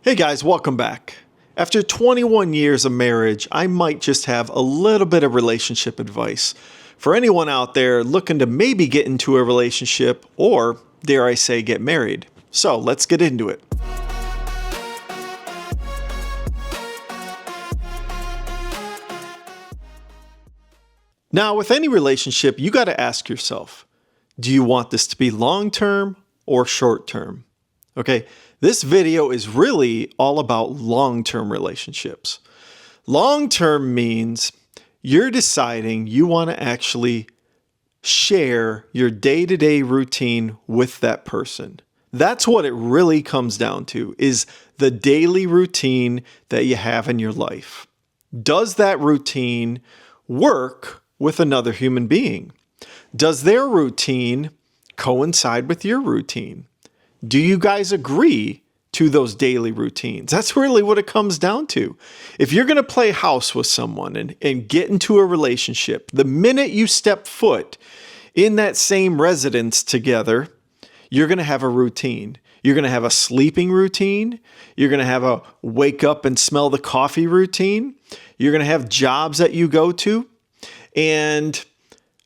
Hey guys, welcome back. After 21 years of marriage, I might just have a little bit of relationship advice for anyone out there looking to maybe get into a relationship or, dare I say, get married. So let's get into it. Now, with any relationship, you got to ask yourself, do you want this to be long-term or short-term? Okay, this video is really all about long-term relationships. Long-term means you're deciding you want to actually share your day-to-day routine with that person. That's what it really comes down to, is the daily routine that you have in your life. Does that routine work with another human being? Does their routine coincide with your routine? Do you guys agree to those daily routines? That's really what it comes down to. If you're going to play house with someone and get into a relationship, the minute you step foot in that same residence together, you're going to have a routine. You're going to have a sleeping routine. You're going to have a wake up and smell the coffee routine. You're going to have jobs that you go to. And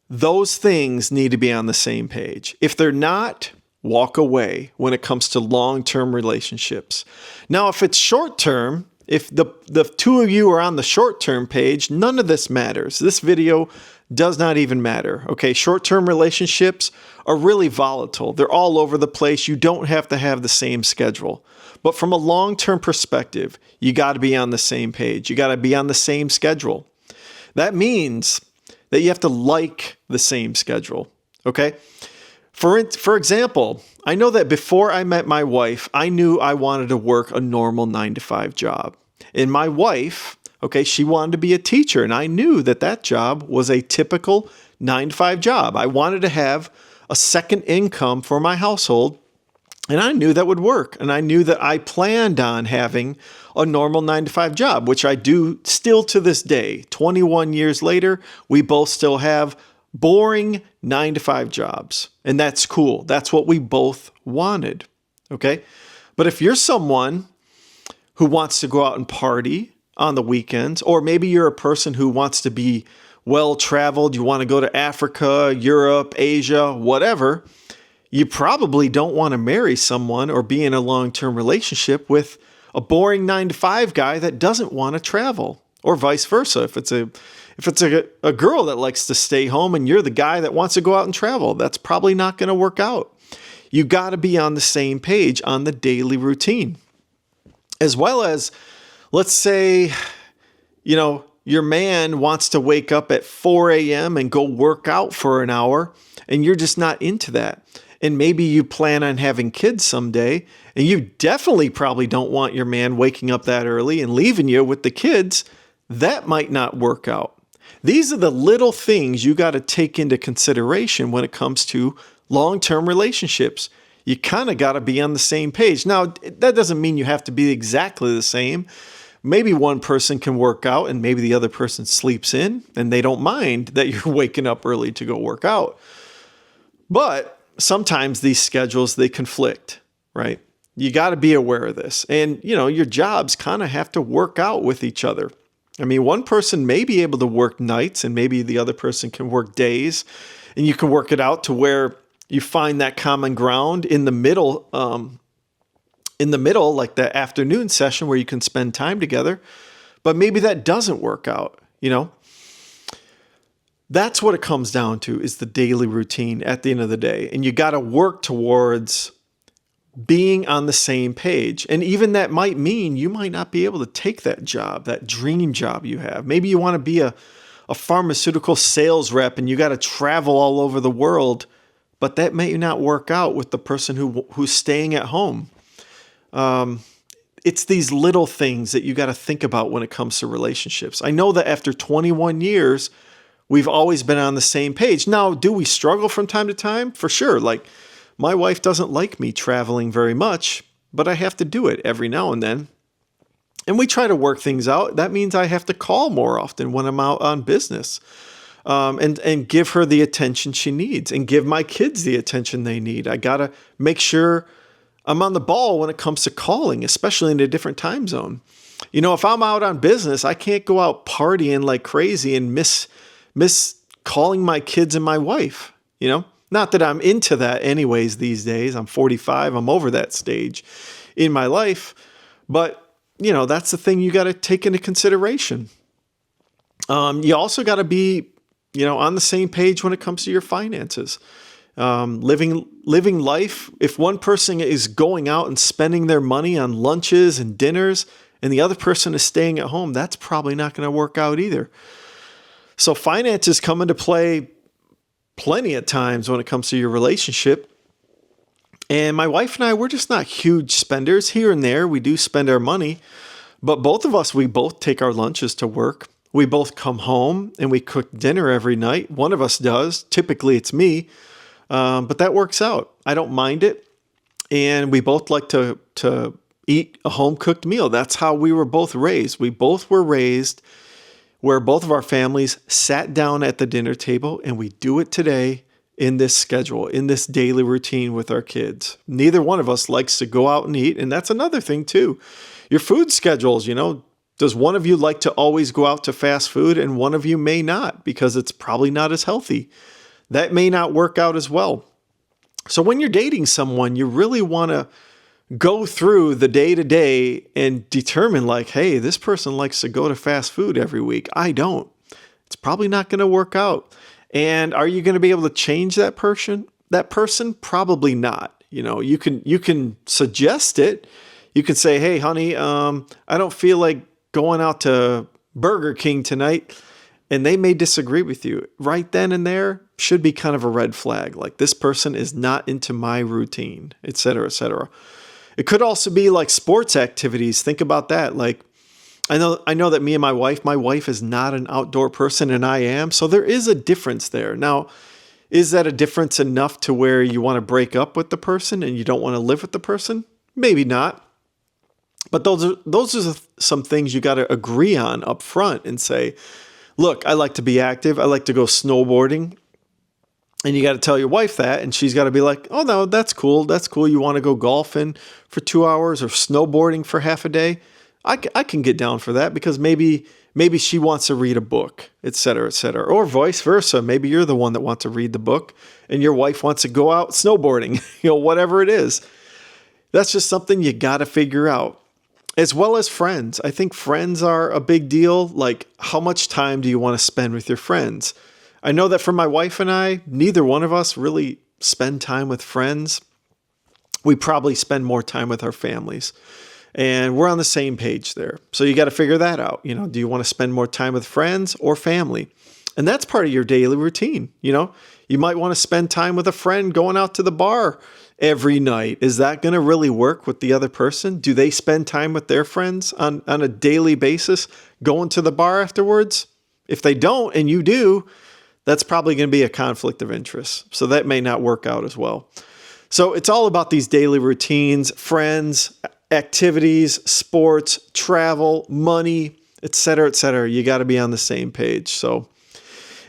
those things need to be on the same page. If they're not, walk away when it comes to long-term relationships. Now, if it's short-term, if the two of you are on the short-term page, none of this matters. This video does not even matter. Okay, short-term relationships are really volatile. They're all over the place. You don't have to have the same schedule. But from a long-term perspective, you got to be on the same page. You got to be on the same schedule. That means that you have to like the same schedule. Okay? For example, I know that before I met my wife, I knew I wanted to work a normal 9-to-5 job. And my wife, okay, she wanted to be a teacher, and I knew that that job was a typical 9-to-5 job. I wanted to have a second income for my household, and I knew that would work. And I knew that I planned on having a normal 9-to-5 job, which I do still to this day. 21 years later, we both still have boring 9-to-5 jobs. And that's cool. That's what we both wanted. Okay. But if you're someone who wants to go out and party on the weekends, or maybe you're a person who wants to be well-traveled, you want to go to Africa, Europe, Asia, whatever, you probably don't want to marry someone or be in a long-term relationship with a boring 9-to-5 guy that doesn't want to travel, or vice versa. If it's a girl that likes to stay home and you're the guy that wants to go out and travel, that's probably not going to work out. You got to be on the same page on the daily routine. As well as, let's say, your man wants to wake up at 4 a.m. and go work out for an hour, and you're just not into that. And maybe you plan on having kids someday, and you definitely probably don't want your man waking up that early and leaving you with the kids. That might not work out. These are the little things you got to take into consideration when it comes to long-term relationships. You kind of got to be on the same page. Now, that doesn't mean you have to be exactly the same. Maybe one person can work out and maybe the other person sleeps in and they don't mind that you're waking up early to go work out. But sometimes these schedules, they conflict, right? You got to be aware of this. And, your jobs kind of have to work out with each other. I mean, one person may be able to work nights and maybe the other person can work days, and you can work it out to where you find that common ground in the middle, like the afternoon session where you can spend time together. But maybe that doesn't work out, That's what it comes down to, is the daily routine at the end of the day. And you got to work towards being on the same page. And even that might mean you might not be able to take that job, that dream job you have. Maybe you want to be a pharmaceutical sales rep and you got to travel all over the world, but that may not work out with the person who's staying at home. It's these little things that you got to think about when it comes to relationships. I know that after 21 years, we've always been on the same page. Now, do we struggle from time to time? For sure. Like, my wife doesn't like me traveling very much, but I have to do it every now and then. And we try to work things out. That means I have to call more often when I'm out on business, and give her the attention she needs and give my kids the attention they need. I got to make sure I'm on the ball when it comes to calling, especially in a different time zone. You know, if I'm out on business, I can't go out partying like crazy and miss calling my kids and my wife, you know? Not that I'm into that anyways these days. I'm 45. I'm over that stage in my life. But, you know, that's the thing you got to take into consideration. You also got to be, you know, on the same page when it comes to your finances. Living life. If one person is going out and spending their money on lunches and dinners and the other person is staying at home, that's probably not going to work out either. So finances come into play plenty of times when it comes to your relationship. And my wife and I, we're just not huge spenders. Here and there, we do spend our money. But both of us, we both take our lunches to work. We both come home and we cook dinner every night. One of us does. Typically, it's me. But that works out. I don't mind it. And we both like to eat a home-cooked meal. That's how we were both raised. We both were raised where both of our families sat down at the dinner table, and we do it today in this schedule, in this daily routine with our kids. Neither one of us likes to go out and eat, and that's another thing too. Your food schedules, you know, does one of you like to always go out to fast food and one of you may not because it's probably not as healthy? That may not work out as well. So when you're dating someone, you really want to go through the day-to-day and determine like, hey, this person likes to go to fast food every week. I don't. It's probably not going to work out. And are you going to be able to change that person? That person? Probably not. You know, you can suggest it. You can say, hey, honey, I don't feel like going out to Burger King tonight. And they may disagree with you. Right then and there should be kind of a red flag. Like, this person is not into my routine, et cetera, et cetera. It could also be like sports activities. Think about that. Like, I know that me and my wife is not an outdoor person and I am. So there is a difference there. Now, is that a difference enough to where you want to break up with the person and you don't want to live with the person? Maybe not. But those are some things you got to agree on up front and say, look, I like to be active. I like to go snowboarding. And you got to tell your wife that, and she's got to be like, oh, no, that's cool. That's cool. You want to go golfing for 2 hours or snowboarding for half a day? I can get down for that because maybe she wants to read a book, et cetera, et cetera. Or vice versa. Maybe you're the one that wants to read the book and your wife wants to go out snowboarding, you know, whatever it is. That's just something you got to figure out. As well as friends. I think friends are a big deal. Like, how much time do you want to spend with your friends? I know that for my wife and I, neither one of us really spend time with friends. We probably spend more time with our families. And we're on the same page there. So you got to figure that out. You know, do you want to spend more time with friends or family? And that's part of your daily routine. You know, you might want to spend time with a friend going out to the bar every night. Is that going to really work with the other person? Do they spend time with their friends on a daily basis going to the bar afterwards? If they don't and you do, that's probably going to be a conflict of interest. So that may not work out as well. So it's all about these daily routines, friends, activities, sports, travel, money, et cetera, et cetera. You got to be on the same page. So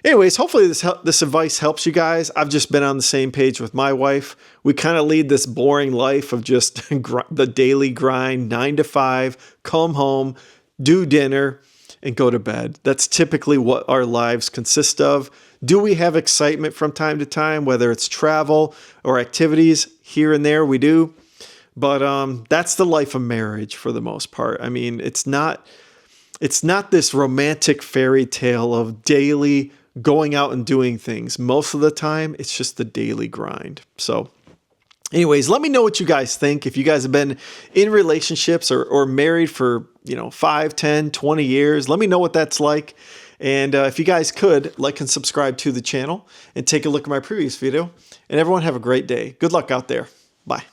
anyways, hopefully this advice helps you guys. I've just been on the same page with my wife. We kind of lead this boring life of just the daily grind, 9 to 5, come home, do dinner, and go to bed. That's typically what our lives consist of. Do we have excitement from time to time, whether it's travel or activities here and there? We do. But that's the life of marriage for the most part. I mean, it's not this romantic fairy tale of daily going out and doing things. Most of the time, it's just the daily grind. So anyways, let me know what you guys think. If you guys have been in relationships or married for, 5, 10, 20 years, let me know what that's like. And if you guys could, like and subscribe to the channel and take a look at my previous video. And everyone have a great day. Good luck out there. Bye.